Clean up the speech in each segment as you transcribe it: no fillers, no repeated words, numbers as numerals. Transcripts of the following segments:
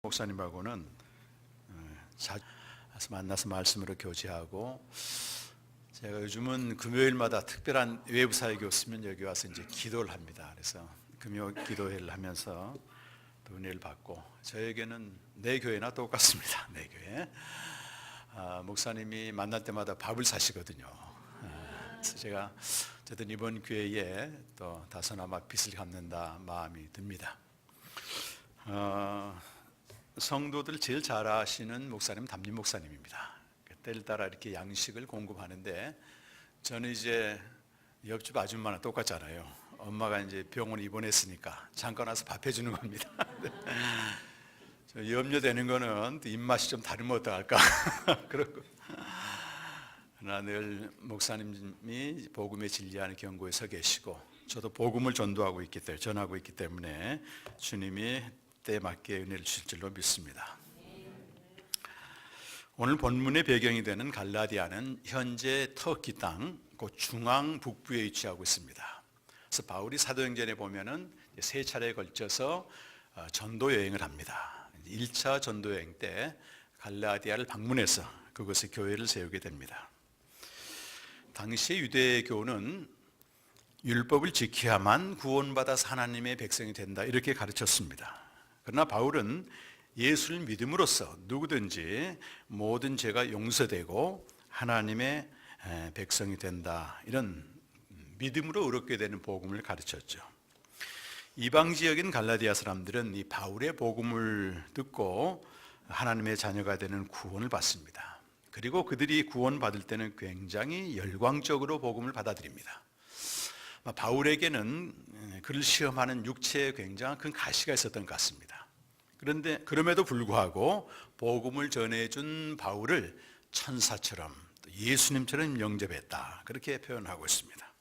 목사님하고는 자주 만나서 말씀으로 교제하고, 제가 요즘은 금요일마다 특별한 외부 사역이 없으면 여기 와서 이제 기도를 합니다. 그래서 금요 기도회를 하면서 또 은혜를 받고, 저에게는 내 교회나 똑같습니다. 내 교회. 목사님이 만날 때마다 밥을 사시거든요. 그래서 제가 어쨌든 이번 기회에 또 다소나마 빚을 갚는다 마음이 듭니다. 성도들 제일 잘 아시는 목사님 담임 목사님입니다. 때를 따라 이렇게 양식을 공급하는데, 저는 이제 옆집 아줌마랑 똑같잖아요. 엄마가 이제 병원에 입원했으니까 잠깐 와서 밥 해주는 겁니다. 염려되는 거는 입맛이 좀 다르면 어떡할까. 그렇고, 그러나 늘 목사님이 복음의 진리하는 경고에 서 계시고, 저도 복음을 전하고 있기 때문에 주님이 때에 맞게 은혜를 주실 줄로 믿습니다. 오늘 본문의 배경이 되는 갈라디아는 현재 터키 땅 그 중앙 북부에 위치하고 있습니다. 그래서 바울이 사도행전에 보면은 세 차례에 걸쳐서 전도 여행을 합니다. 1차 전도 여행 때 갈라디아를 방문해서 그곳에 교회를 세우게 됩니다. 당시 유대교는 율법을 지켜야만 구원받아서 하나님의 백성이 된다, 이렇게 가르쳤습니다. 그러나 바울은 예수를 믿음으로써 누구든지 모든 죄가 용서되고 하나님의 백성이 된다, 이런 믿음으로 의롭게 되는 복음을 가르쳤죠. 이방 지역인 갈라디아 사람들은 이 바울의 복음을 듣고 하나님의 자녀가 되는 구원을 받습니다. 그리고 그들이 구원받을 때는 굉장히 열광적으로 복음을 받아들입니다. 바울에게는 그를 시험하는 육체에 굉장한 큰 가시가 있었던 것 같습니다. 그런데 그럼에도 불구하고 복음을 전해준 바울을 천사처럼, 또 예수님처럼 영접했다, 그렇게 표현하고 있습니다.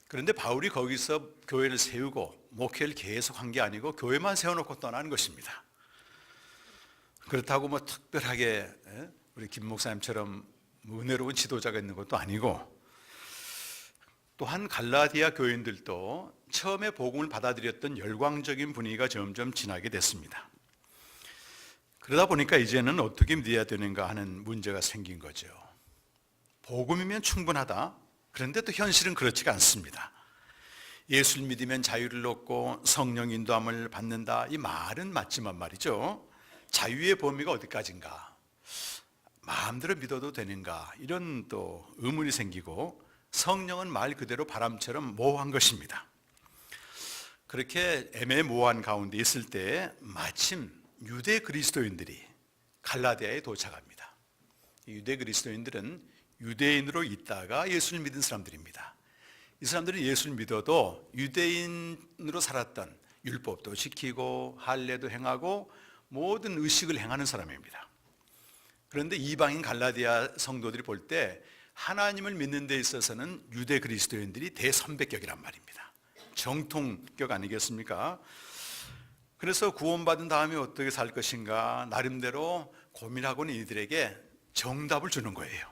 그런데 바울이 거기서 교회를 세우고 목회를 계속한 게 아니고 교회만 세워놓고 떠나는 것입니다. 그렇다고 특별하게 우리 김 목사님처럼 은혜로운 지도자가 있는 것도 아니고, 또한 갈라디아 교인들도 처음에 복음을 받아들였던 열광적인 분위기가 점점 지나게 됐습니다. 그러다 보니까 이제는 어떻게 믿어야 되는가 하는 문제가 생긴 거죠. 복음이면 충분하다. 그런데 또 현실은 그렇지가 않습니다. 예수를 믿으면 자유를 얻고 성령 인도함을 받는다, 이 말은 맞지만 말이죠, 자유의 범위가 어디까지인가, 마음대로 믿어도 되는가, 이런 또 의문이 생기고, 성령은 말 그대로 바람처럼 모호한 것입니다. 그렇게 애매모호한 가운데 있을 때 마침 유대 그리스도인들이 갈라디아에 도착합니다. 유대 그리스도인들은 유대인으로 있다가 예수를 믿은 사람들입니다. 이 사람들은 예수를 믿어도 유대인으로 살았던, 율법도 지키고 할례도 행하고 모든 의식을 행하는 사람입니다. 그런데 이방인 갈라디아 성도들이 볼 때 하나님을 믿는 데 있어서는 유대 그리스도인들이 대선배격이란 말입니다. 정통격 아니겠습니까? 그래서 구원받은 다음에 어떻게 살 것인가 나름대로 고민하고는 이들에게 정답을 주는 거예요.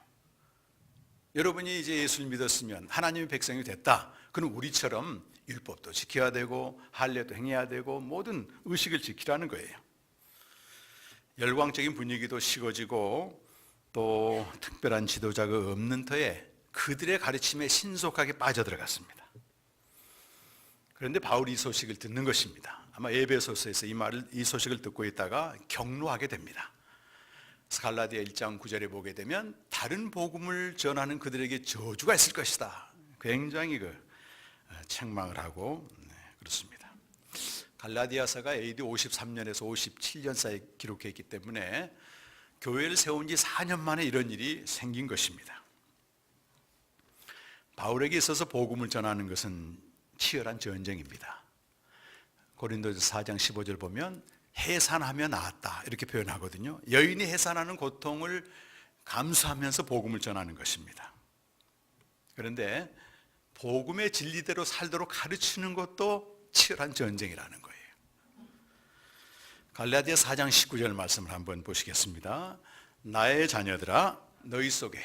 여러분이 이제 예수를 믿었으면 하나님의 백성이 됐다, 그럼 우리처럼 율법도 지켜야 되고 할례도 행해야 되고 모든 의식을 지키라는 거예요. 열광적인 분위기도 식어지고, 또 특별한 지도자가 없는 터에 그들의 가르침에 신속하게 빠져들어갔습니다. 그런데 바울이 이 소식을 듣는 것입니다. 아마 에베소서에서 이 소식을 듣고 있다가 격노하게 됩니다. 갈라디아 1장 9절에 보게 되면 다른 복음을 전하는 그들에게 저주가 있을 것이다, 굉장히 책망을 하고 그렇습니다. 갈라디아서가 AD 53년에서 57년 사이에 기록해 있기 때문에 교회를 세운 지 4년 만에 이런 일이 생긴 것입니다. 바울에게 있어서 복음을 전하는 것은 치열한 전쟁입니다. 고린도서 4장 15절 보면 해산하며 나았다, 이렇게 표현하거든요. 여인이 해산하는 고통을 감수하면서 복음을 전하는 것입니다. 그런데 복음의 진리대로 살도록 가르치는 것도 치열한 전쟁이라는 거예요. 갈라디아 4장 19절 말씀을 한번 보시겠습니다. 나의 자녀들아 너희 속에,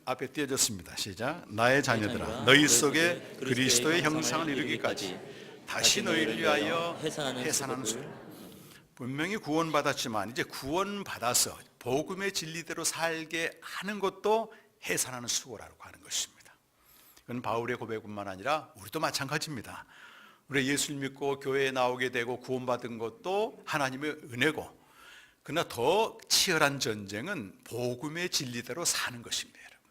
앞에 띄어졌습니다. 시작. 나의 자녀들아 너희 속에 그리스도의 형상을 이루기까지 다시 너희를 위하여 해산하는 해산하는 수고를 수고. 분명히 구원받았지만 이제 구원받아서 복음의 진리대로 살게 하는 것도 해산하는 수고라고 하는 것입니다. 이건 바울의 고백뿐만 아니라 우리도 마찬가지입니다. 우리 예수를 믿고 교회에 나오게 되고 구원받은 것도 하나님의 은혜고, 그러나 더 치열한 전쟁은 복음의 진리대로 사는 것입니다. 여러분,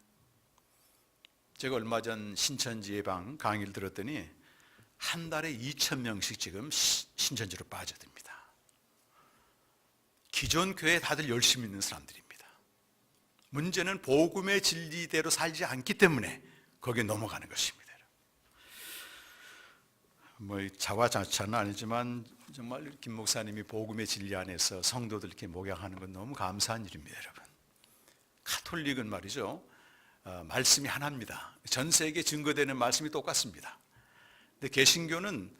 제가 얼마 전 신천지 예방 강의를 들었더니 한 달에 2,000명씩 지금 신천지로 빠져듭니다. 기존 교회에 다들 열심히 있는 사람들입니다. 문제는 복음의 진리대로 살지 않기 때문에 거기에 넘어가는 것입니다. 뭐 자화자찬은 아니지만 정말 김 목사님이 복음의 진리 안에서 성도들 이렇게 목양하는 건 너무 감사한 일입니다. 여러분, 가톨릭은 말이죠, 말씀이 하나입니다. 전 세계에 증거되는 말씀이 똑같습니다. 근데 개신교는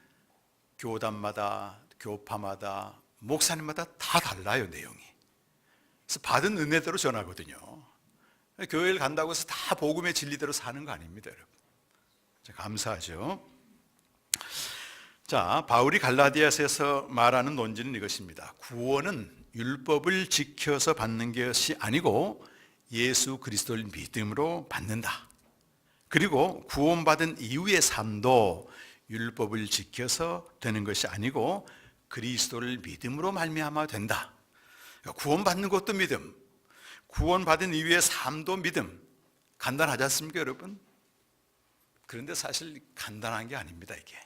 교단마다, 교파마다, 목사님마다 다 달라요, 내용이. 그래서 받은 은혜대로 전하거든요. 교회를 간다고 해서 다 복음의 진리대로 사는 거 아닙니다, 여러분. 감사하죠. 자, 바울이 갈라디아서에서 말하는 논지는 이것입니다. 구원은 율법을 지켜서 받는 것이 아니고 예수 그리스도를 믿음으로 받는다. 그리고 구원받은 이후의 삶도 율법을 지켜서 되는 것이 아니고 그리스도를 믿음으로 말미암아 된다. 구원받는 것도 믿음, 구원받은 이후의 삶도 믿음. 간단하지 않습니까, 여러분? 그런데 사실 간단한 게 아닙니다, 이게.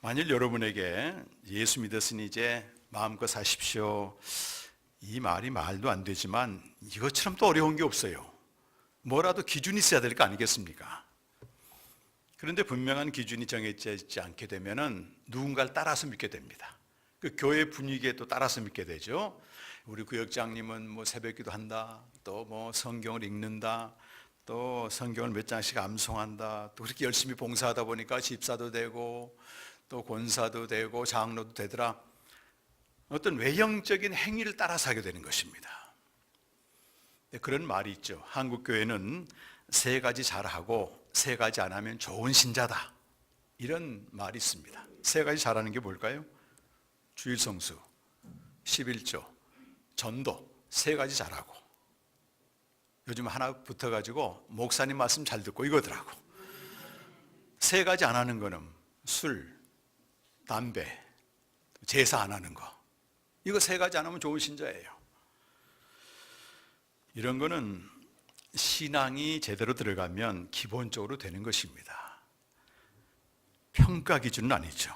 만일 여러분에게 예수 믿었으니 이제 마음껏 사십시오, 이 말이 말도 안 되지만 이것처럼 또 어려운 게 없어요. 뭐라도 기준이 있어야 될 거 아니겠습니까? 그런데 분명한 기준이 정해져 있지 않게 되면은 누군가를 따라서 믿게 됩니다. 그 교회 분위기에 또 따라서 믿게 되죠. 우리 구역장님은 뭐 새벽기도 한다, 또 뭐 성경을 읽는다, 또 성경을 몇 장씩 암송한다, 또 그렇게 열심히 봉사하다 보니까 집사도 되고 또 권사도 되고 장로도 되더라. 어떤 외형적인 행위를 따라서 하게 되는 것입니다. 그런 말이 있죠. 한국 교회는 3가지 잘하고 3가지 안 하면 좋은 신자다, 이런 말이 있습니다. 3가지 잘하는 게 뭘까요? 주일성수, 11조, 전도, 3가지 잘하고. 요즘 하나 붙어가지고 목사님 말씀 잘 듣고 이거더라고. 3가지 안 하는 거는 술, 담배, 제사 안 하는 거. 이거 3가지 안 하면 좋은 신자예요. 이런 거는 신앙이 제대로 들어가면 기본적으로 되는 것입니다. 평가 기준은 아니죠.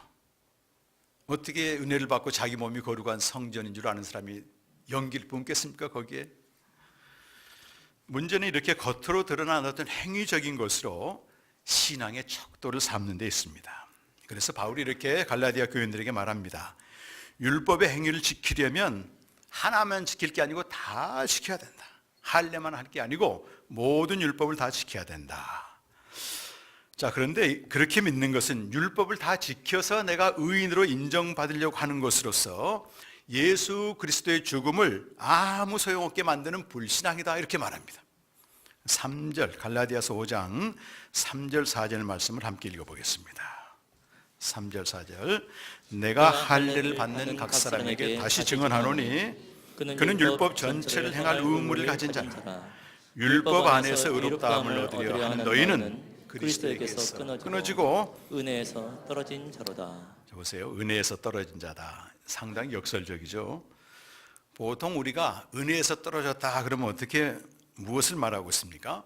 어떻게 은혜를 받고 자기 몸이 거룩한 성전인 줄 아는 사람이 연기를 뿜겠습니까, 거기에? 문제는 이렇게 겉으로 드러나는 어떤 행위적인 것으로 신앙의 척도를 삼는 데 있습니다. 그래서 바울이 이렇게 갈라디아 교인들에게 말합니다. 율법의 행위를 지키려면 하나만 지킬 게 아니고 다 지켜야 된다. 할례만 할 게 아니고 모든 율법을 다 지켜야 된다. 자, 그런데 그렇게 믿는 것은 율법을 다 지켜서 내가 의인으로 인정받으려고 하는 것으로서 예수 그리스도의 죽음을 아무 소용없게 만드는 불신앙이다, 이렇게 말합니다. 3절, 갈라디아서 5장 3절 4절 말씀을 함께 읽어보겠습니다. 3절 4절. 내가 할례를 받는 각 사람에게 다시 증언하노니 그는 율법 전체를 행할 의무를 가진 자라. 율법 안에서 의롭다함을 얻으려 하는 너희는 그리스도에게서 끊어지고 은혜에서 떨어진 자로다. 보세요, 은혜에서 떨어진 자다. 상당히 역설적이죠. 보통 우리가 은혜에서 떨어졌다 그러면 어떻게, 무엇을 말하고 있습니까?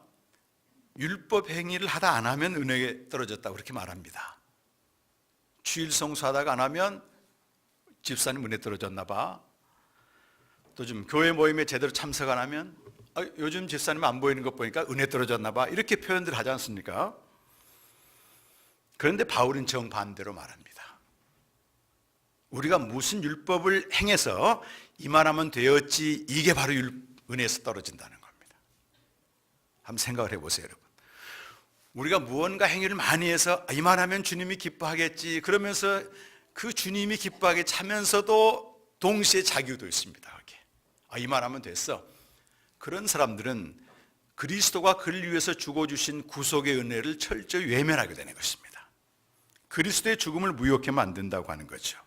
율법 행위를 하다 안 하면 은혜에 떨어졌다, 그렇게 말합니다. 주일 성수하다가 안 하면 집사님 은혜 떨어졌나 봐. 또 좀 교회 모임에 제대로 참석 안 하면 요즘 집사님 안 보이는 것 보니까 은혜 떨어졌나 봐, 이렇게 표현들 하지 않습니까? 그런데 바울은 정반대로 말합니다. 우리가 무슨 율법을 행해서 이만하면 되었지, 이게 바로 은혜에서 떨어진다는 겁니다. 한번 생각을 해보세요, 여러분. 우리가 무언가 행위를 많이 해서 이만하면 주님이 기뻐하겠지, 그러면서 그 주님이 기뻐하게 차면서도 동시에 자기도 있습니다. 이만하면 됐어. 그런 사람들은 그리스도가 그를 위해서 주고 주신 구속의 은혜를 철저히 외면하게 되는 것입니다. 그리스도의 죽음을 무효케 만든다고 하는 거죠.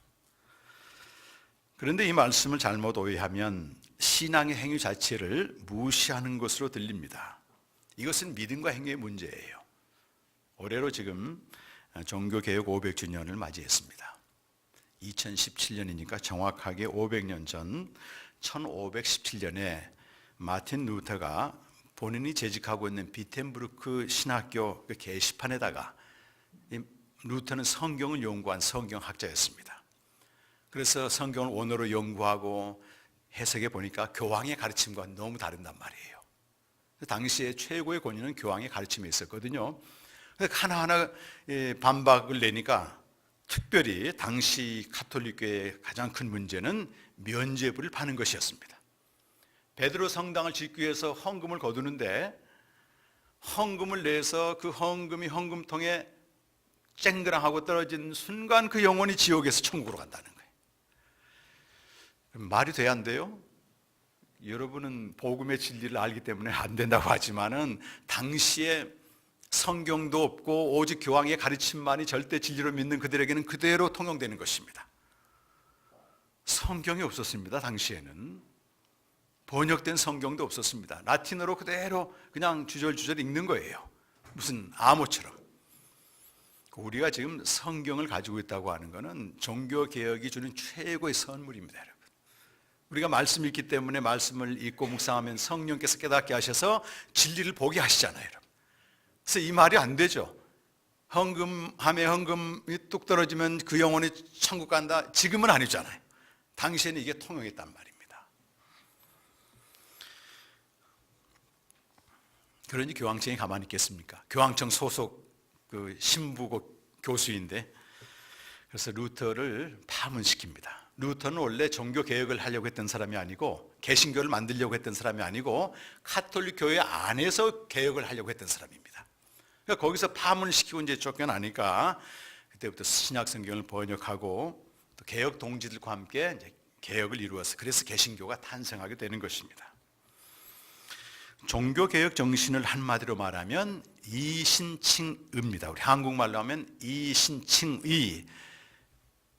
그런데 이 말씀을 잘못 오해하면 신앙의 행위 자체를 무시하는 것으로 들립니다. 이것은 믿음과 행위의 문제예요. 올해로 지금 종교개혁 500주년을 맞이했습니다. 2017년이니까 정확하게 500년 전 1517년에 마틴 루터가 본인이 재직하고 있는 비텐부르크 신학교 그 게시판에다가, 루터는 성경을 연구한 성경학자였습니다. 그래서 성경을 원어로 연구하고 해석해 보니까 교황의 가르침과 너무 다른단 말이에요. 당시에 최고의 권위는 교황의 가르침에 있었거든요. 하나하나 반박을 내니까, 특별히 당시 가톨릭교회의 가장 큰 문제는 면죄부를 파는 것이었습니다. 베드로 성당을 짓기 위해서 헌금을 거두는데, 헌금을 내서 그 헌금이 헌금통에 쨍그랑하고 떨어진 순간 그 영혼이 지옥에서 천국으로 간다는 거예요. 말이 돼야 안 돼요? 여러분은 복음의 진리를 알기 때문에 안 된다고 하지만은, 당시에 성경도 없고 오직 교황의 가르침만이 절대 진리로 믿는 그들에게는 그대로 통용되는 것입니다. 성경이 없었습니다. 당시에는 번역된 성경도 없었습니다. 라틴어로 그대로 그냥 주절주절 읽는 거예요. 무슨 암호처럼. 우리가 지금 성경을 가지고 있다고 하는 것은 종교개혁이 주는 최고의 선물입니다, 여러분. 우리가 말씀 읽기 때문에 말씀을 읽고 묵상하면 성령께서 깨닫게 하셔서 진리를 보게 하시잖아요, 여러분. 그래서 이 말이 안 되죠. 헌금함에 헌금이 뚝 떨어지면 그 영혼이 천국 간다. 지금은 아니잖아요. 당시에는 이게 통용했단 말입니다. 그러니 교황청이 가만히 있겠습니까? 교황청 소속 그 신부고 교수인데, 그래서 루터를 파문시킵니다. 루터는 원래 종교개혁을 하려고 했던 사람이 아니고, 개신교를 만들려고 했던 사람이 아니고, 가톨릭 교회 안에서 개혁을 하려고 했던 사람입니다. 그러니까 거기서 파문을 시키고 이제 쫓겨나니까, 그때부터 신약성경을 번역하고 또 개혁 동지들과 함께 이제 개혁을 이루어서, 그래서 개신교가 탄생하게 되는 것입니다. 종교개혁 정신을 한마디로 말하면 이신칭의입니다. 우리 한국말로 하면 이신칭의,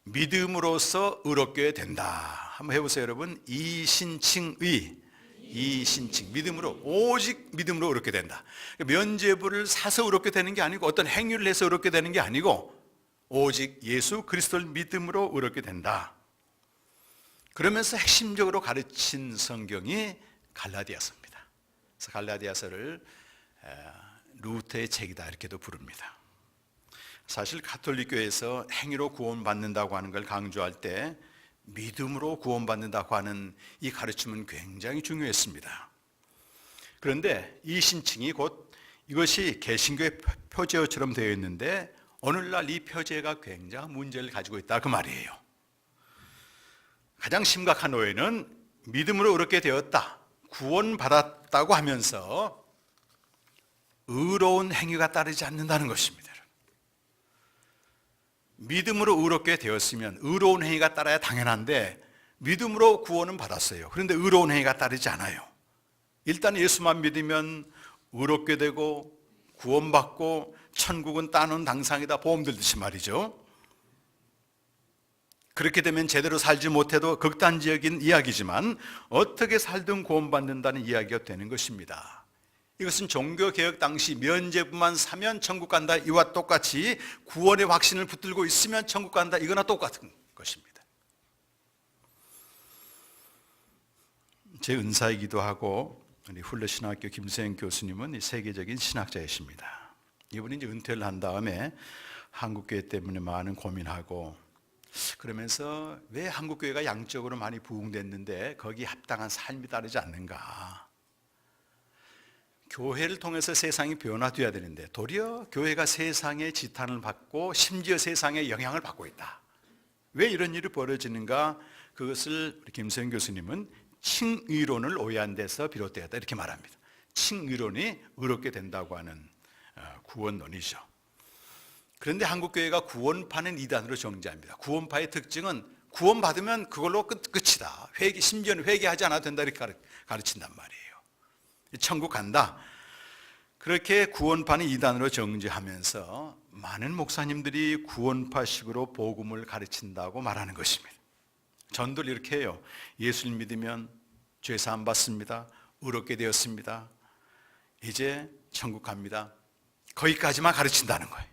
믿음으로써 의롭게 된다. 한번 해보세요, 여러분. 이신칭의, 이신칭, 믿음으로, 오직 믿음으로 의롭게 된다. 면죄부를 사서 의롭게 되는 게 아니고, 어떤 행위를 해서 의롭게 되는 게 아니고, 오직 예수 그리스도를 믿음으로 의롭게 된다. 그러면서 핵심적으로 가르친 성경이 갈라디아서입니다. 그래서 갈라디아서를 루터의 책이다 이렇게도 부릅니다. 사실 가톨릭교회에서 행위로 구원받는다고 하는 걸 강조할 때 믿음으로 구원받는다고 하는 이 가르침은 굉장히 중요했습니다. 그런데 이 신칭이 곧 이것이 개신교의 표제어처럼 되어 있는데, 오늘날 이 표제가 굉장한 문제를 가지고 있다 그 말이에요. 가장 심각한 오해는 믿음으로 의롭게 되었다, 구원받았다고 하면서 의로운 행위가 따르지 않는다는 것입니다. 믿음으로 의롭게 되었으면 의로운 행위가 따라야 당연한데, 믿음으로 구원은 받았어요. 그런데 의로운 행위가 따르지 않아요. 일단 예수만 믿으면 의롭게 되고 구원받고 천국은 따놓은 당상이다, 보험 들듯이 말이죠. 그렇게 되면 제대로 살지 못해도 극단적인 이야기지만 어떻게 살든 구원받는다는 이야기가 되는 것입니다. 이것은 종교개혁 당시 면죄부만 사면 천국 간다, 이와 똑같이 구원의 확신을 붙들고 있으면 천국 간다, 이거나 똑같은 것입니다. 제 은사이기도 하고, 우리 훌레신학교 김세영 교수님은 세계적인 신학자이십니다. 이분이 이제 은퇴를 한 다음에 한국교회 때문에 많은 고민하고, 그러면서 왜 한국교회가 양적으로 많이 부흥됐는데 거기에 합당한 삶이 따르지 않는가. 교회를 통해서 세상이 변화되어야 되는데 도리어 교회가 세상의 지탄을 받고 심지어 세상의 영향을 받고 있다. 왜 이런 일이 벌어지는가? 그것을 우리 김세영 교수님은 칭의론을 오해한 데서 비롯되었다 이렇게 말합니다. 칭의론이 의롭게 된다고 하는 구원론이죠. 그런데 한국교회가 구원파는 이단으로 정죄합니다. 구원파의 특징은 구원받으면 그걸로 끝이다. 심지어는 회개하지 않아도 된다 이렇게 가르친단 말이에요. 천국 간다. 그렇게 구원파는 이단으로 정죄하면서 많은 목사님들이 구원파식으로 복음을 가르친다고 말하는 것입니다. 전도를 이렇게 해요. 예수를 믿으면 죄 사함 받습니다. 의롭게 되었습니다. 이제 천국 갑니다. 거기까지만 가르친다는 거예요.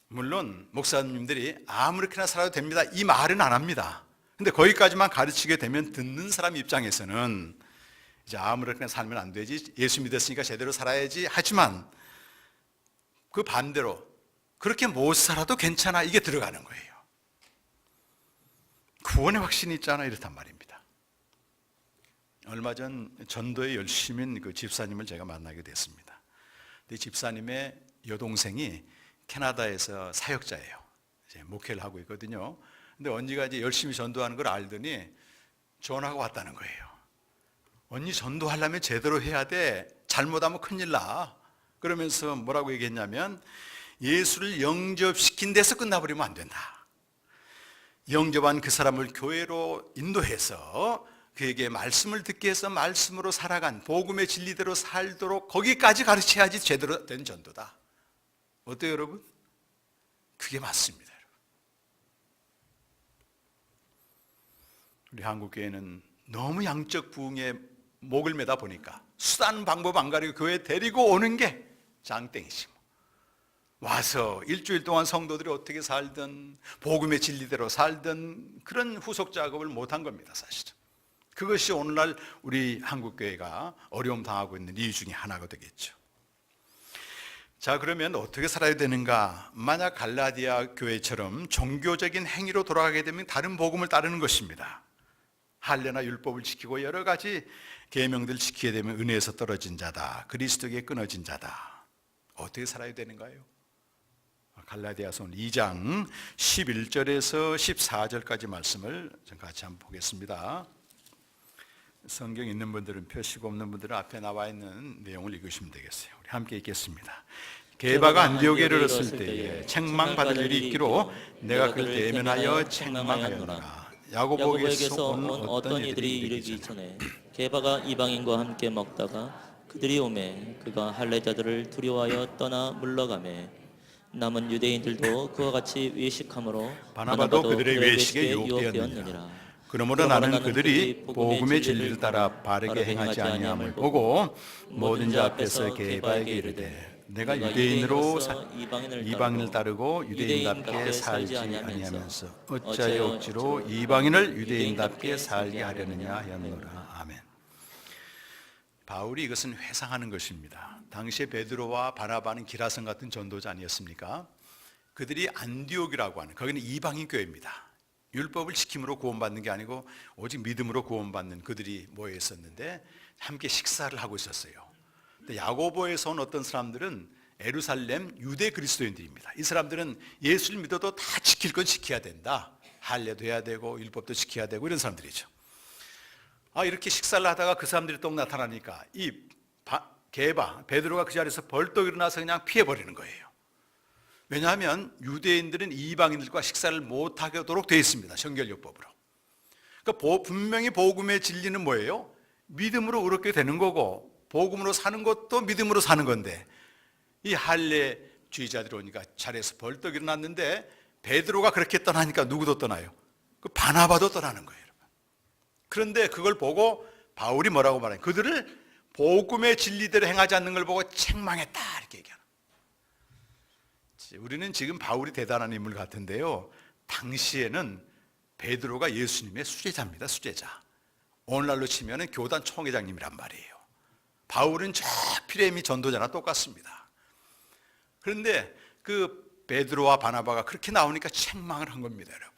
물론 목사님들이 아무렇게나 살아도 됩니다, 이 말은 안 합니다. 근데 거기까지만 가르치게 되면 듣는 사람 입장에서는 이제 아무렇게나 살면 안 되지, 예수 믿었으니까 제대로 살아야지 하지만 그 반대로 그렇게 못 살아도 괜찮아, 이게 들어가는 거예요. 구원의 확신이 있잖아, 이렇단 말입니다. 얼마 전 전도에 열심인 그 집사님을 제가 만나게 됐습니다. 이 집사님의 여동생이 캐나다에서 사역자예요. 이제 목회를 하고 있거든요. 근데 언니가 이제 열심히 전도하는 걸 알더니 전화가 왔다는 거예요. 언니 전도하려면 제대로 해야 돼. 잘못하면 큰일 나. 그러면서 뭐라고 얘기했냐면 예수를 영접시킨 데서 끝나버리면 안 된다. 영접한 그 사람을 교회로 인도해서 그에게 말씀을 듣게 해서 말씀으로 살아간 복음의 진리대로 살도록 거기까지 가르쳐야지 제대로 된 전도다. 어때요, 여러분? 그게 맞습니다. 여러분. 우리 한국교회는 너무 양적 부흥에 목을 매다 보니까 수단 방법 안 가리고 교회에 데리고 오는 게 장땡이시고, 와서 일주일 동안 성도들이 어떻게 살든 복음의 진리대로 살든 그런 후속 작업을 못한 겁니다, 사실은. 그것이 오늘날 우리 한국교회가 어려움 당하고 있는 이유 중에 하나가 되겠죠. 자, 그러면 어떻게 살아야 되는가? 만약 갈라디아 교회처럼 종교적인 행위로 돌아가게 되면 다른 복음을 따르는 것입니다. 할례나 율법을 지키고 여러 가지 계명들을 지키게 되면 은혜에서 떨어진 자다, 그리스도에게 끊어진 자다. 어떻게 살아야 되는가요? 갈라디아서 2장 11절에서 14절까지 말씀을 좀 같이 한번 보겠습니다. 성경 있는 분들은 펴시고 없는 분들은 앞에 나와 있는 내용을 읽으시면 되겠어요. 우리 함께 읽겠습니다. 게바가 안디옥에 이르렀을 때에 책망받을 일이 있기로 내가 그를 대면하여 책망하였노라. 야고보에게서 온 어떤 이들이 이르기 전에 게바가 이방인과 함께 먹다가 그들이 오매 그가 할례자들을 두려워하여 떠나 물러가매 남은 유대인들도 그와 같이 외식함으로 바나바도 그들의 외식에 유혹되었느니라. 그러므로 나는 그들이 복음의 진리를 따라 바르게 행하지 아니함을 보고 모든 자 앞에서 게바에게 이르되 내가 유대인으로 이방인을 따르고 유대인답게 살지 아니하면서 어찌하여 억지로 이방인을 유대인답게 살게 하려느냐 하였노라. 아멘. 바울이 이것은 회상하는 것입니다. 당시에 베드로와 바나바는 기라성 같은 전도자 아니었습니까? 그들이 안디옥이라고 하는, 거기는 이방인 교회입니다. 율법을 지킴으로 구원받는 게 아니고 오직 믿음으로 구원받는 그들이 모여 있었는데 함께 식사를 하고 있었어요. 근데 야고보에서 온 어떤 사람들은 예루살렘 유대 그리스도인들입니다. 이 사람들은 예수를 믿어도 다 지킬 건 지켜야 된다. 할례도 해야 되고 율법도 지켜야 되고 이런 사람들이죠. 이렇게 식사를 하다가 그 사람들이 또 나타나니까 이 게바, 베드로가 그 자리에서 벌떡 일어나서 그냥 피해버리는 거예요. 왜냐하면 유대인들은 이방인들과 식사를 못하도록 되어 있습니다. 성결요법으로. 그러니까 분명히 복음의 진리는 뭐예요? 믿음으로 의롭게 되는 거고 복음으로 사는 것도 믿음으로 사는 건데 이 할례주의자들이 오니까 자리에서 벌떡 일어났는데 베드로가 그렇게 떠나니까 누구도 떠나요? 그 바나바도 떠나는 거예요. 여러분. 그런데 그걸 보고 바울이 뭐라고 말해요? 그들을 복음의 진리대로 행하지 않는 걸 보고 책망했다 이렇게 얘기하는. 우리는 지금 바울이 대단한 인물 같은데요, 당시에는 베드로가 예수님의 수제자입니다. 수제자. 오늘날로 치면 교단 총회장님이란 말이에요. 바울은 저 피레미 전도자나 똑같습니다. 그런데 그 베드로와 바나바가 그렇게 나오니까 책망을 한 겁니다, 여러분.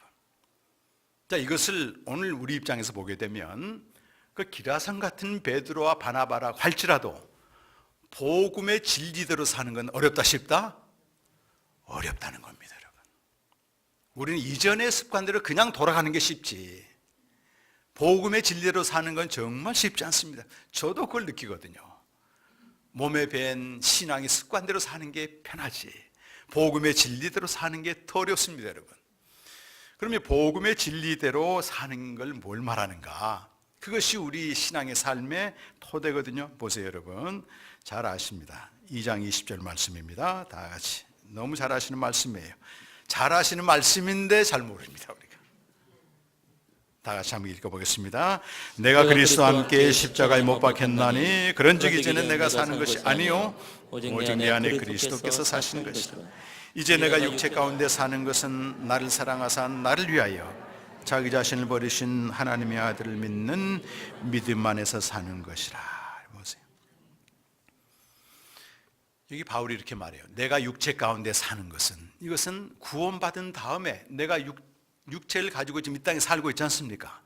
자, 이것을 오늘 우리 입장에서 보게 되면 그 기라성 같은 베드로와 바나바라고 할지라도 복음의 진리대로 사는 건 어렵다 싶다? 어렵다는 겁니다, 여러분. 우리는 이전의 습관대로 그냥 돌아가는 게 쉽지 복음의 진리대로 사는 건 정말 쉽지 않습니다. 저도 그걸 느끼거든요. 몸에 밴 신앙의 습관대로 사는 게 편하지 복음의 진리대로 사는 게 더 어렵습니다, 여러분. 그러면 복음의 진리대로 사는 걸 뭘 말하는가? 그것이 우리 신앙의 삶의 토대거든요. 보세요, 여러분. 잘 아십니다. 2장 20절 말씀입니다. 다 같이. 너무 잘 아시는 말씀이에요. 잘 아시는 말씀인데 잘 모릅니다, 우리가. 다 같이 한번 읽어보겠습니다. 내가 그리스도와 함께 십자가에 못 박혔나니 그런즉 이제는 내가 사는 것이 아니요 오직 내 안에 그리스도께서 사시는 것이라. 이제 내가 육체 가운데 사는 것은 나를 사랑하사 나를 위하여 자기 자신을 버리신 하나님의 아들을 믿는 믿음 안에서 사는 것이라. 보세요. 여기 바울이 이렇게 말해요. 내가 육체 가운데 사는 것은, 이것은 구원받은 다음에 내가 육체를 가지고 지금 이 땅에 살고 있지 않습니까?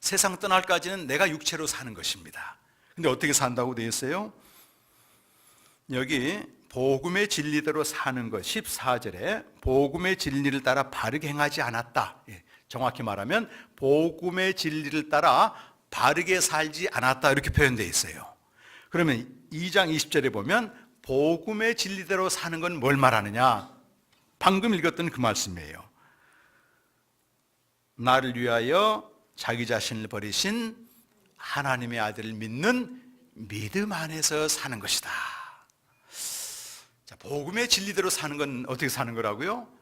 세상 떠날까지는 내가 육체로 사는 것입니다. 근데 어떻게 산다고 되어 있어요? 여기 복음의 진리대로 사는 것, 14절에 복음의 진리를 따라 바르게 행하지 않았다. 정확히 말하면 복음의 진리를 따라 바르게 살지 않았다, 이렇게 표현되어 있어요. 그러면 2장 20절에 보면 복음의 진리대로 사는 건 뭘 말하느냐? 방금 읽었던 그 말씀이에요. 나를 위하여 자기 자신을 버리신 하나님의 아들을 믿는 믿음 안에서 사는 것이다. 자, 복음의 진리대로 사는 건 어떻게 사는 거라고요?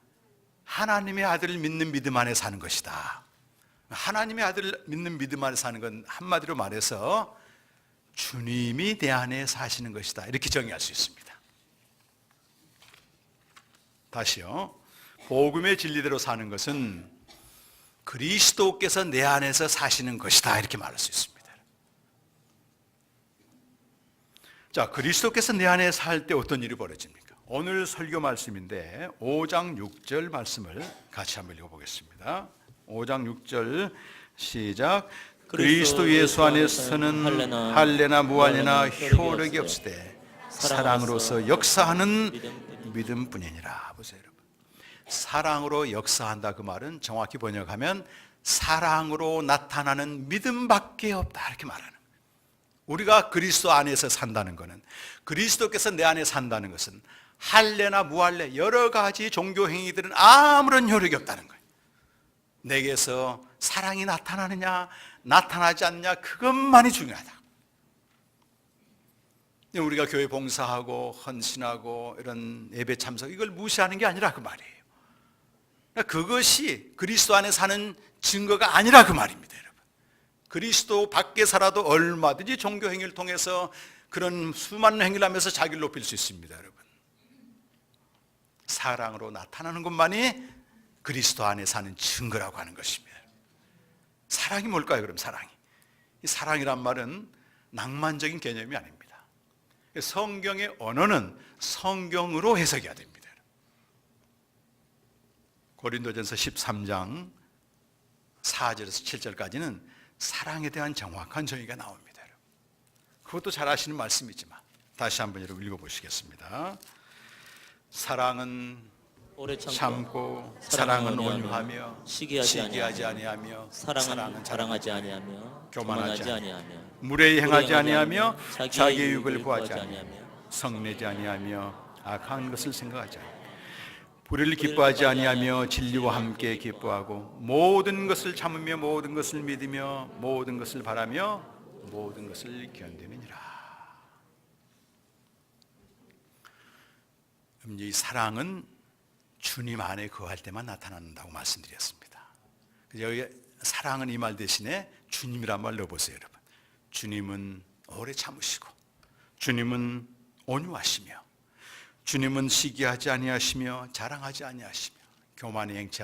하나님의 아들을 믿는 믿음 안에 사는 것이다. 하나님의 아들을 믿는 믿음 안에 사는 건 한마디로 말해서 주님이 내 안에 사시는 것이다, 이렇게 정의할 수 있습니다. 다시요. 복음의 진리대로 사는 것은 그리스도께서 내 안에서 사시는 것이다, 이렇게 말할 수 있습니다. 자, 그리스도께서 내 안에 살 때 어떤 일이 벌어집니까? 오늘 설교 말씀인데 5장 6절 말씀을 같이 한번 읽어보겠습니다. 5장 6절 시작. 그리스도 예수 안에서는 할례나 무할례나 효력이 없으되 사랑으로서 역사하는 믿음뿐이니라. 보세요, 여러분. 사랑으로 역사한다, 그 말은 정확히 번역하면 사랑으로 나타나는 믿음밖에 없다, 이렇게 말하는 거예요. 우리가 그리스도 안에서 산다는 것은, 그리스도께서 내 안에 산다는 것은 할례나 무할례 여러 가지 종교 행위들은 아무런 효력이 없다는 거예요. 내게서 사랑이 나타나느냐 나타나지 않느냐, 그것만이 중요하다. 우리가 교회 봉사하고 헌신하고 이런 예배 참석, 이걸 무시하는 게 아니라 그 말이에요. 그것이 그리스도 안에 사는 증거가 아니라 그 말입니다, 여러분. 그리스도 밖에 살아도 얼마든지 종교 행위를 통해서 그런 수많은 행위를 하면서 자기를 높일 수 있습니다, 여러분. 사랑으로 나타나는 것만이 그리스도 안에 사는 증거라고 하는 것입니다. 사랑이 뭘까요, 그럼? 사랑이, 이 사랑이란 말은 낭만적인 개념이 아닙니다. 성경의 언어는 성경으로 해석해야 됩니다. 고린도전서 13장 4절에서 7절까지는 사랑에 대한 정확한 정의가 나옵니다. 그것도 잘 아시는 말씀이지만 다시 한번 여러분 읽어보시겠습니다. 사랑은 오래 참고, 사랑은 온유하며, 시기하지 아니하며, 사랑은 자랑하지 아니하며, 교만하지 아니하며, 무례히 행하지 아니하며, 자기의 유익을 유익을 구하지 구하지 아니하며, 아니하며, 성내지 아니하며, 악한 것을 생각하지 아니하며, 불의를 기뻐하지 아니하며, 진리와 함께 기뻐하고, 모든 것을 참으며, 모든 것을 믿으며, 모든 것을 바라며, 모든 것을 견디느니라. 이 사랑은 주님 안에 거할 때만 나타난다고 말씀드렸습니다. 여기 사랑은 이 말 대신에 주님이란 말 넣어보세요, 여러분. 주님은 오래 참으시고, 주님은 온유하시며, 주님은 시기하지 아니하시며, 자랑하지 아니하시며, 교만히 행치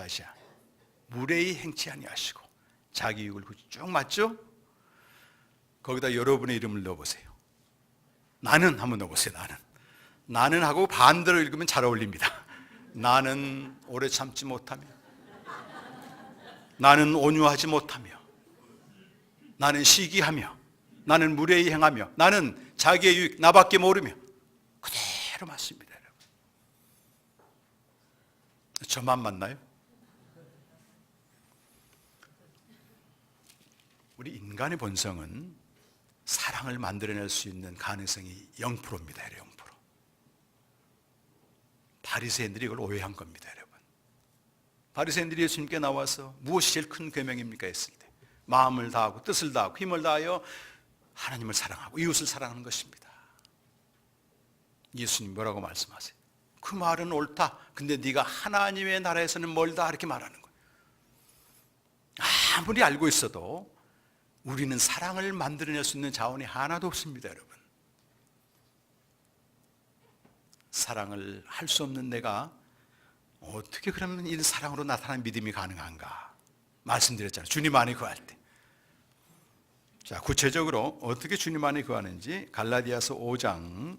무례히 행치 아니하시고, 자기 유익을 쭉 맞죠? 거기다 여러분의 이름을 넣어보세요. 나는 한번 넣어보세요. 나는 하고 반대로 읽으면 잘 어울립니다. 나는 오래 참지 못하며, 나는 온유하지 못하며, 나는 시기하며, 나는 무례히 행하며, 나는 자기의 유익 나밖에 모르며, 그대로 맞습니다, 여러분. 저만 맞나요? 우리 인간의 본성은 사랑을 만들어낼 수 있는 가능성이 0%입니다, 0%. 바리새인들이 이걸 오해한 겁니다, 여러분. 바리새인들이 예수님께 나와서 무엇이 제일 큰 계명입니까 했을 때 마음을 다하고 뜻을 다하고 힘을 다하여 하나님을 사랑하고 이웃을 사랑하는 것입니다. 예수님 뭐라고 말씀하세요? 그 말은 옳다. 근데 네가 하나님의 나라에서는 멀다 이렇게 말하는 거예요. 아무리 알고 있어도 우리는 사랑을 만들어낼 수 있는 자원이 하나도 없습니다, 여러분. 사랑을 할 수 없는 내가 어떻게 그러면 이 사랑으로 나타나는 믿음이 가능한가? 말씀드렸잖아요. 주님 안에 거할 때. 자, 구체적으로 어떻게 주님 안에 거하는지 갈라디아서 5장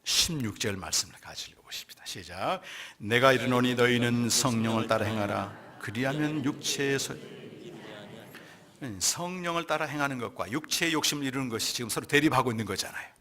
16절 말씀을 같이 읽어보십니다. 시작. 내가 이르노니 너희는 성령을 따라 행하라. 그리하면 육체의 성령을 따라 행하는 것과 육체의 욕심을 이루는 것이 지금 서로 대립하고 있는 거잖아요.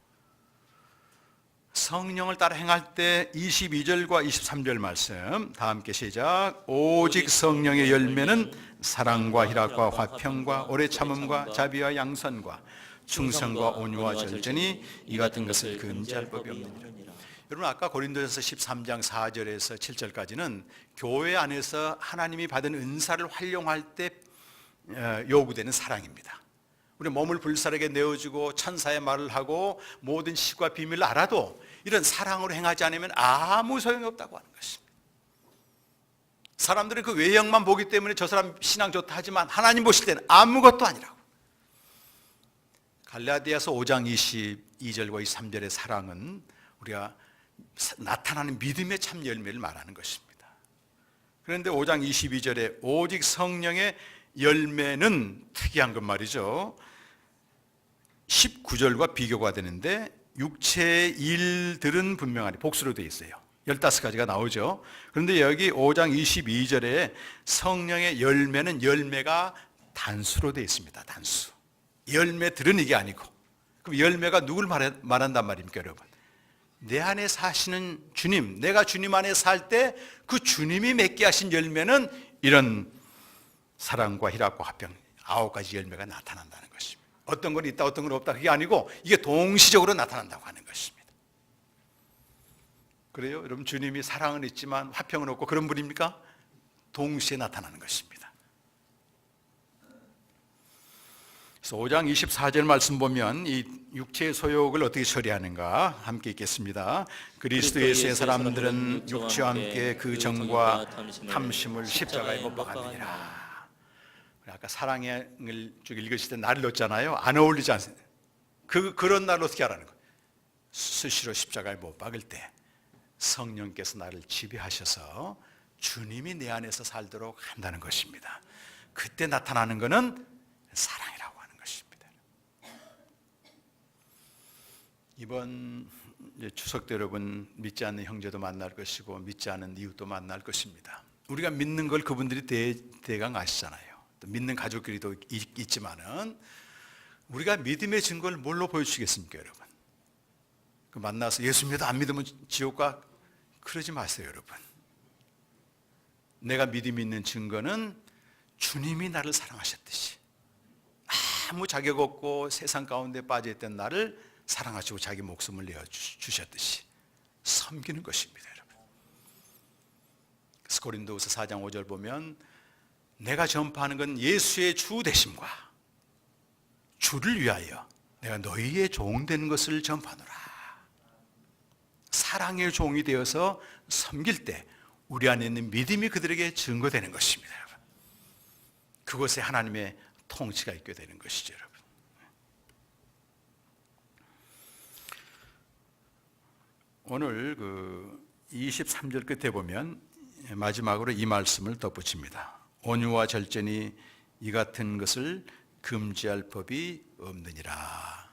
성령을 따라 행할 때 22절과 23절 말씀 다 함께 시작. 오직 성령의 열매는 사랑과 희락과 화평과 오래 참음과 자비와 양선과 충성과 온유와 절제니 이 같은 것을 금지할 법이 없느니라. 여러분 아까 고린도전서 13장 4절에서 7절까지는 교회 안에서 하나님이 받은 은사를 활용할 때 요구되는 사랑입니다. 우리 몸을 불사르게 내어주고 천사의 말을 하고 모든 시과 비밀을 알아도 이런 사랑으로 행하지 않으면 아무 소용이 없다고 하는 것입니다. 사람들은 그 외형만 보기 때문에 저 사람 신앙 좋다 하지만 하나님 보실 때는 아무것도 아니라고. 갈라디아서 5장 22절과 23절의 사랑은 우리가 나타나는 믿음의 참 열매를 말하는 것입니다. 그런데 5장 22절에 오직 성령의 열매는 특이한 것 말이죠. 19절과 비교가 되는데 육체의 일들은 분명하니 복수로 되어 있어요. 15가지가 나오죠. 그런데 여기 5장 22절에 성령의 열매는 열매가 단수로 되어 있습니다. 단수. 열매들은 이게 아니고. 그럼 열매가 누굴 말한단 말입니까, 여러분? 내 안에 사시는 주님, 내가 주님 안에 살 때 그 주님이 맺게 하신 열매는 이런 사랑과 희락과 화평 9가지 열매가 나타난다는 것입니다. 어떤 건 있다 어떤 건 없다 그게 아니고 이게 동시적으로 나타난다고 하는 것입니다. 그래요? 여러분 주님이 사랑은 있지만 화평은 없고 그런 분입니까? 동시에 나타나는 것입니다. 그래서 5장 24절 말씀 보면 이 육체의 소욕을 어떻게 처리하는가 함께 읽겠습니다. 그리스도 예수의 사람들은 육체와 함께 그 정과 탐심을 십자가에 못 박았느니라. 아까 사랑을 쭉 읽으실 때 날을 넣었잖아요. 안 어울리지 않습니까? 그런 날을 어떻게 하라는 거예요? 수시로 십자가에 못 박을 때 성령께서 나를 지배하셔서 주님이 내 안에서 살도록 한다는 것입니다. 그때 나타나는 것은 사랑이라고 하는 것입니다. 이번 추석 때 여러분 믿지 않는 형제도 만날 것이고 믿지 않는 이웃도 만날 것입니다. 우리가 믿는 걸 그분들이 대강 아시잖아요. 또 믿는 가족끼리도 있지만은 우리가 믿음의 증거를 뭘로 보여주시겠습니까, 여러분? 그 만나서 예수 믿어 안 믿으면 지옥 가? 그러지 마세요, 여러분. 내가 믿음이 있는 증거는 주님이 나를 사랑하셨듯이 아무 자격 없고 세상 가운데 빠져있던 나를 사랑하시고 자기 목숨을 내어주셨듯이 섬기는 것입니다, 여러분. 그래서 고린도후서 4장 5절 보면 내가 전파하는 건 예수의 주 되심과 주를 위하여 내가 너희의 종 되는 것을 전파하노라. 사랑의 종이 되어서 섬길 때 우리 안에 있는 믿음이 그들에게 증거되는 것입니다, 여러분. 그것에 하나님의 통치가 있게 되는 것이죠, 여러분. 오늘 23절 끝에 보면 마지막으로 이 말씀을 덧붙입니다. 온유와 절제니 이 같은 것을 금지할 법이 없느니라.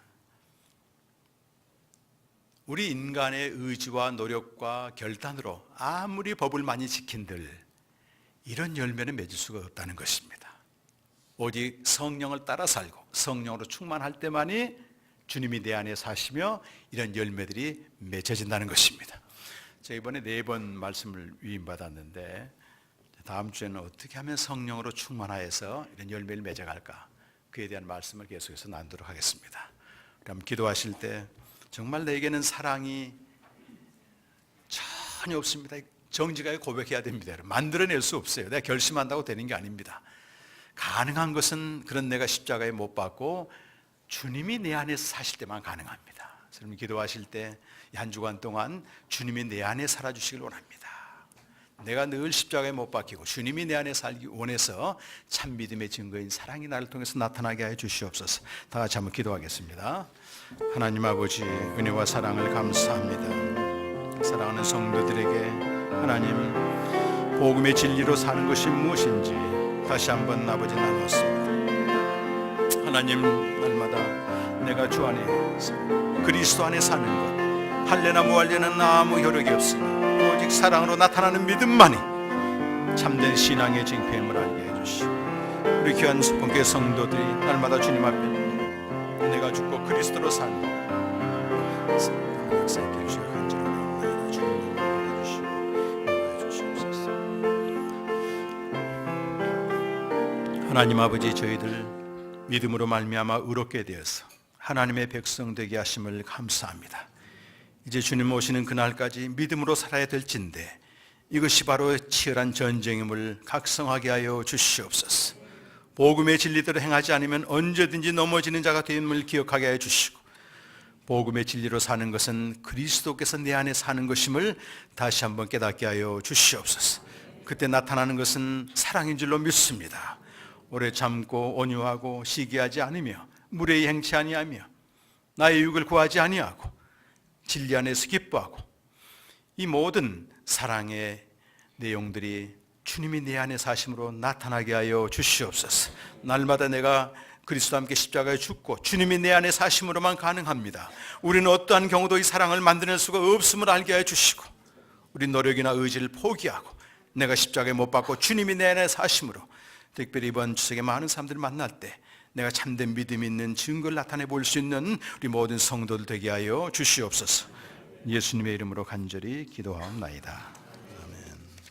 우리 인간의 의지와 노력과 결단으로 아무리 법을 많이 지킨들 이런 열매는 맺을 수가 없다는 것입니다. 오직 성령을 따라 살고 성령으로 충만할 때만이 주님이 내 안에 사시며 이런 열매들이 맺어진다는 것입니다. 제가 이번에 4번 말씀을 위임받았는데 다음 주에는 어떻게 하면 성령으로 충만하여서 이런 열매를 맺어갈까, 그에 대한 말씀을 계속해서 나누도록 하겠습니다. 그럼 기도하실 때 정말 내게는 사랑이 전혀 없습니다. 정직하게 고백해야 됩니다. 만들어낼 수 없어요. 내가 결심한다고 되는 게 아닙니다. 가능한 것은 그런 내가 십자가에 못 박고 주님이 내 안에서 사실 때만 가능합니다. 여러분 기도하실 때 한 주간 동안 주님이 내 안에 살아주시길 원합니다. 내가 늘 십자가에 못 박히고 주님이 내 안에 살기 원해서 참 믿음의 증거인 사랑이 나를 통해서 나타나게 하여 주시옵소서. 다 같이 한번 기도하겠습니다. 하나님 아버지, 은혜와 사랑을 감사합니다. 사랑하는 성도들에게 하나님 복음의 진리로 사는 것이 무엇인지 다시 한번 아버지 나눴습니다. 하나님, 날마다 내가 주 안에 그리스도 안에 사는 것, 할례나 무할례는 아무 효력이 없으니 오직 사랑으로 나타나는 믿음만이 참된 신앙의 징표임을 알게 해주시고, 우리 귀한 본교 성도들이 날마다 주님 앞에 내가 죽고 그리스도로 사는 역사에 주시고 간절히 주님 주시옵소서. 하나님 아버지, 저희들 믿음으로 말미암아 의롭게 되어서 하나님의 백성 되게 하심을 감사합니다. 이제 주님 오시는 그날까지 믿음으로 살아야 될진데 이것이 바로 치열한 전쟁임을 각성하게 하여 주시옵소서. 복음의 진리대로 행하지 않으면 언제든지 넘어지는 자가 됨을 기억하게 하여 주시고, 복음의 진리로 사는 것은 그리스도께서 내 안에 사는 것임을 다시 한번 깨닫게 하여 주시옵소서. 그때 나타나는 것은 사랑인 줄로 믿습니다. 오래 참고 온유하고 시기하지 않으며 무례히 행치 아니하며 나의 유익을 구하지 아니하고 진리 안에서 기뻐하고, 이 모든 사랑의 내용들이 주님이 내 안에 사심으로 나타나게 하여 주시옵소서. 날마다 내가 그리스도와 함께 십자가에 죽고 주님이 내 안에 사심으로만 가능합니다. 우리는 어떠한 경우도 이 사랑을 만들어낼 수가 없음을 알게 해 주시고, 우리 노력이나 의지를 포기하고 내가 십자가에 못 박고 주님이 내 안에 사심으로, 특별히 이번 추석에 많은 사람들을 만날 때 내가 참된 믿음이 있는 증거를 나타내 볼 수 있는 우리 모든 성도들 되게 하여 주시옵소서. 예수님의 이름으로 간절히 기도하옵나이다.